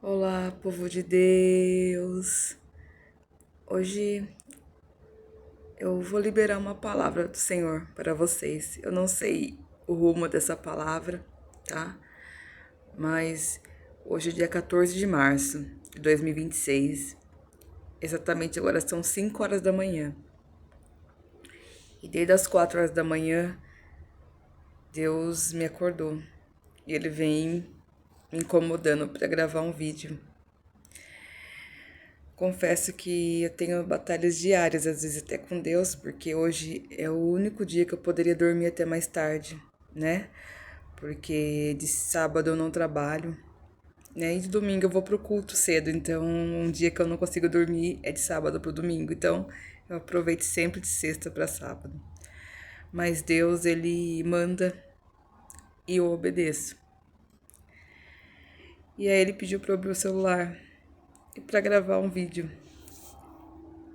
Olá, povo de Deus. Hoje eu vou liberar uma palavra do Senhor para vocês. Eu não sei o rumo dessa palavra, tá? Mas hoje é dia 14 de março de 2026. Exatamente agora são 5 horas da manhã. E desde as 4 horas da manhã, Deus me acordou. E Ele vem me incomodando para gravar um vídeo. Confesso que eu tenho batalhas diárias, às vezes até com Deus, porque hoje é o único dia que eu poderia dormir até mais tarde, né? Porque de sábado eu não trabalho, né? E de domingo eu vou pro culto cedo, então um dia que eu não consigo dormir é de sábado pro domingo. Então eu aproveito sempre de sexta para sábado. Mas Deus, ele manda e eu obedeço. E aí ele pediu para eu abrir o celular e para gravar um vídeo.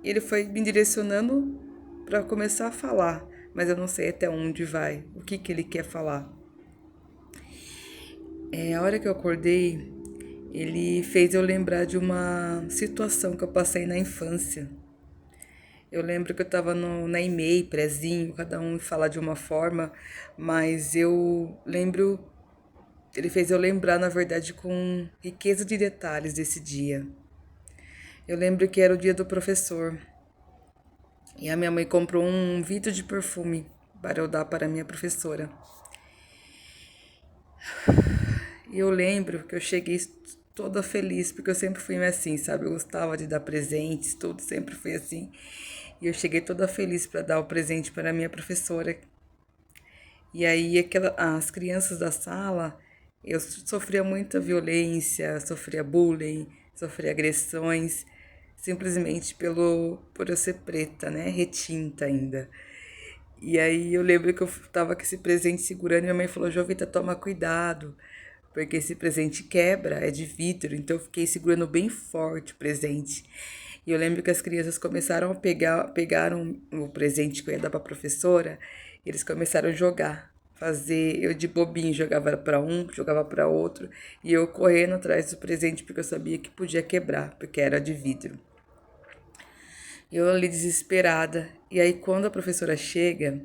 Ele foi me direcionando para começar a falar, mas eu não sei até onde vai, o que ele quer falar. A hora que eu acordei, ele fez eu lembrar de uma situação que eu passei na infância. Eu lembro que eu estava na EMEI, prezinho, cada um fala de uma forma, mas eu lembro, ele fez eu lembrar, na verdade, com riqueza de detalhes desse dia. Eu lembro que era o dia do professor. E a minha mãe comprou um vidro de perfume para eu dar para a minha professora. E eu lembro que eu cheguei toda feliz, porque eu sempre fui assim, sabe? Eu gostava de dar presentes, tudo, sempre fui assim. E eu cheguei toda feliz para dar o presente para a minha professora. E aí as crianças da sala, eu sofria muita violência, sofria bullying, sofria agressões, simplesmente por eu ser preta, né? Retinta ainda. E aí eu lembro que eu tava com esse presente segurando e minha mãe falou, Jovita, toma cuidado, porque esse presente quebra, é de vidro, então eu fiquei segurando bem forte o presente. E eu lembro que as crianças começaram a pegaram o presente que eu ia dar pra professora, e eles começaram a jogar, fazer, eu de bobinho jogava para um, jogava para outro, e eu correndo atrás do presente porque eu sabia que podia quebrar, porque era de vidro. Eu ali desesperada. E aí quando a professora chega,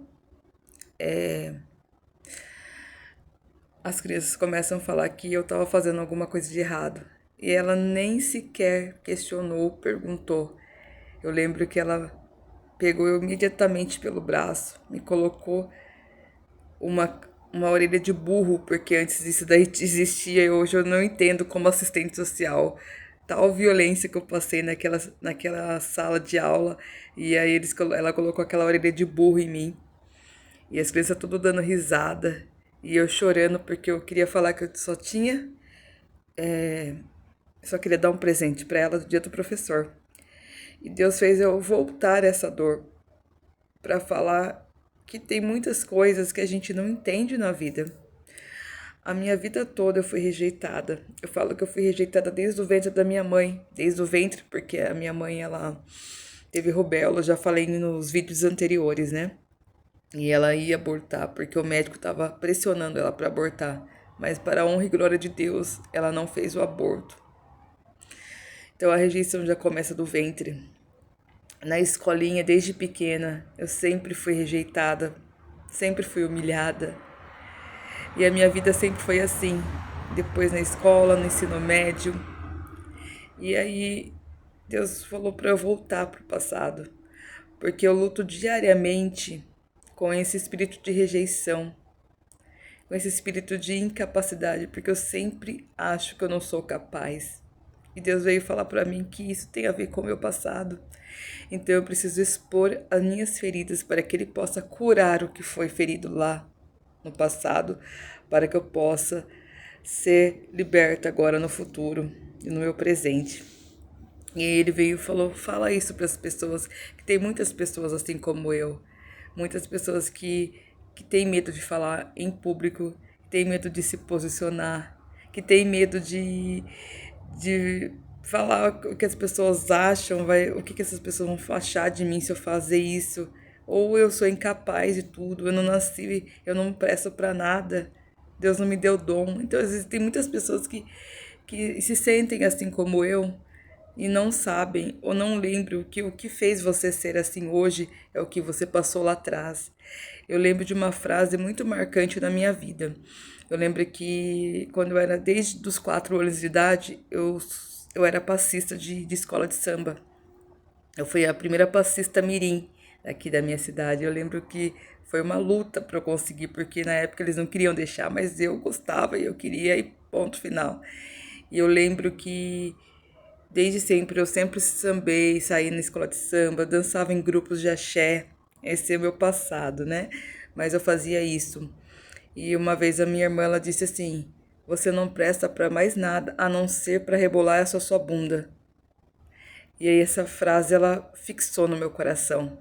as crianças começam a falar que eu estava fazendo alguma coisa de errado. E ela nem sequer questionou, perguntou. Eu lembro que ela pegou eu imediatamente pelo braço, me colocou uma orelha de burro, porque antes isso daí existia e hoje eu não entendo como assistente social. Tal violência que eu passei naquela sala de aula, e aí ela colocou aquela orelha de burro em mim. E as crianças tudo dando risada. E eu chorando porque eu queria falar que eu só queria dar um presente para ela do dia do professor. E Deus fez eu voltar essa dor para falar que tem muitas coisas que a gente não entende na vida. A minha vida toda eu fui rejeitada. Eu falo que eu fui rejeitada desde o ventre da minha mãe, desde o ventre, porque a minha mãe ela teve rubéola, já falei nos vídeos anteriores, né? E ela ia abortar porque o médico estava pressionando ela para abortar. Mas para a honra e glória de Deus, ela não fez o aborto. Então a rejeição já começa do ventre. Na escolinha, desde pequena, eu sempre fui rejeitada, sempre fui humilhada. E a minha vida sempre foi assim. Depois na escola, no ensino médio. E aí Deus falou para eu voltar pro passado, porque eu luto diariamente com esse espírito de rejeição, com esse espírito de incapacidade, porque eu sempre acho que eu não sou capaz. E Deus veio falar para mim que isso tem a ver com o meu passado. Então eu preciso expor as minhas feridas para que Ele possa curar o que foi ferido lá no passado, para que eu possa ser liberta agora no futuro e no meu presente. E ele veio e falou: fala isso para as pessoas, que tem muitas pessoas assim como eu, muitas pessoas que têm medo de falar em público, que têm medo de se posicionar, que têm medo de falar o que as pessoas acham, o que essas pessoas vão achar de mim se eu fazer isso. Ou eu sou incapaz de tudo, eu não nasci, eu não presto para nada, Deus não me deu dom. Então, existem muitas pessoas que se sentem assim como eu e não sabem ou não lembram que o que fez você ser assim hoje é o que você passou lá atrás. Eu lembro de uma frase muito marcante na minha vida. Eu lembro que quando eu era desde os 4 anos de idade, eu era passista de escola de samba. Eu fui a primeira passista mirim aqui da minha cidade. Eu lembro que foi uma luta para eu conseguir, porque na época eles não queriam deixar, mas eu gostava e eu queria e ponto final. E eu lembro que desde sempre eu sempre sambei, saí na escola de samba, dançava em grupos de axé. Esse é o meu passado, né? Mas eu fazia isso. E uma vez a minha irmã ela disse assim: "Você não presta para mais nada a não ser para rebolar essa sua bunda". E aí essa frase ela fixou no meu coração,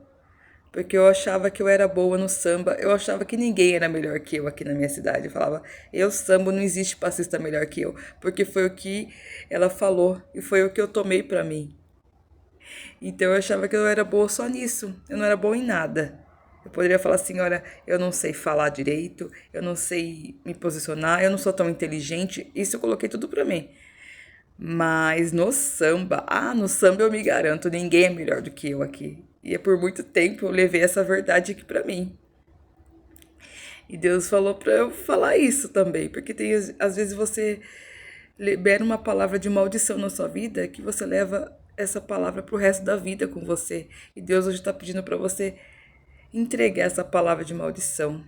porque eu achava que eu era boa no samba, eu achava que ninguém era melhor que eu aqui na minha cidade. Eu falava, eu sambo, não existe passista melhor que eu, porque foi o que ela falou e foi o que eu tomei pra mim. Então eu achava que eu era boa só nisso, eu não era boa em nada. Eu poderia falar assim, olha, eu não sei falar direito, eu não sei me posicionar, eu não sou tão inteligente, isso eu coloquei tudo pra mim. Mas no samba eu me garanto, ninguém é melhor do que eu aqui. E é por muito tempo eu levei essa verdade aqui pra mim. E Deus falou pra eu falar isso também, porque tem às vezes você libera uma palavra de maldição na sua vida que você leva essa palavra pro resto da vida com você. E Deus hoje está pedindo pra você entregar essa palavra de maldição.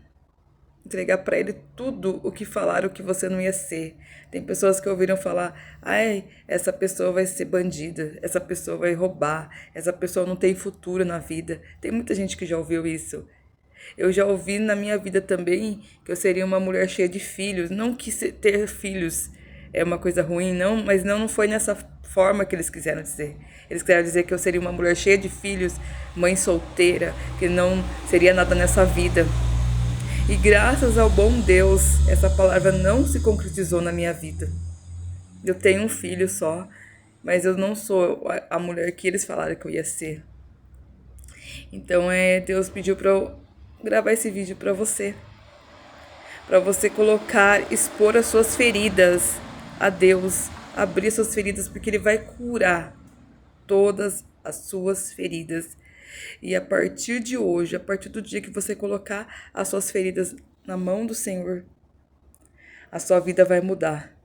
Entregar para ele tudo o que falaram que você não ia ser. Tem pessoas que ouviram falar: ai, essa pessoa vai ser bandida, essa pessoa vai roubar, essa pessoa não tem futuro na vida. Tem muita gente que já ouviu isso. Eu já ouvi na minha vida também que eu seria uma mulher cheia de filhos. Não que ter filhos é uma coisa ruim, não, mas não foi nessa forma que eles quiseram dizer. Eles quiseram dizer que eu seria uma mulher cheia de filhos, mãe solteira, que não seria nada nessa vida. E graças ao bom Deus, essa palavra não se concretizou na minha vida. Eu tenho um filho só, mas eu não sou a mulher que eles falaram que eu ia ser. Então Deus pediu para eu gravar esse vídeo para você colocar, expor as suas feridas a Deus, abrir suas feridas, porque Ele vai curar todas as suas feridas. E a partir de hoje, a partir do dia que você colocar as suas feridas na mão do Senhor, a sua vida vai mudar.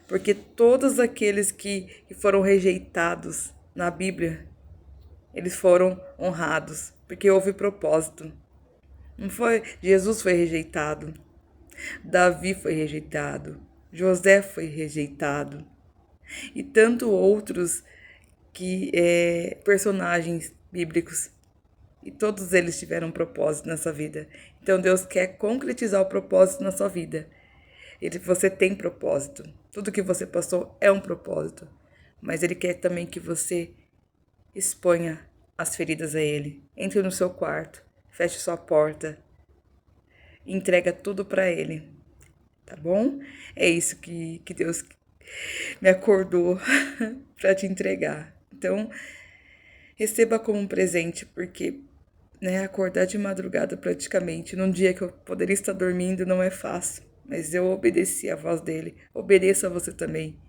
Porque todos aqueles que foram rejeitados na Bíblia, eles foram honrados, porque houve propósito. Não foi? Jesus foi rejeitado, Davi foi rejeitado, José foi rejeitado, e tanto outros personagens bíblicos. E todos eles tiveram um propósito nessa vida. Então Deus quer concretizar o propósito na sua vida. Você tem propósito. Tudo que você passou é um propósito. Mas Ele quer também que você exponha as feridas a Ele. Entre no seu quarto, feche sua porta, entrega tudo para Ele. Tá bom? É isso que Deus me acordou para te entregar. Então, receba como um presente, porque acordar de madrugada praticamente, num dia que eu poderia estar dormindo, não é fácil. Mas eu obedeci a voz dele. Obedeça você também.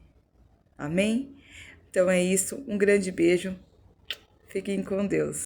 Amém? Então é isso. Um grande beijo. Fiquem com Deus.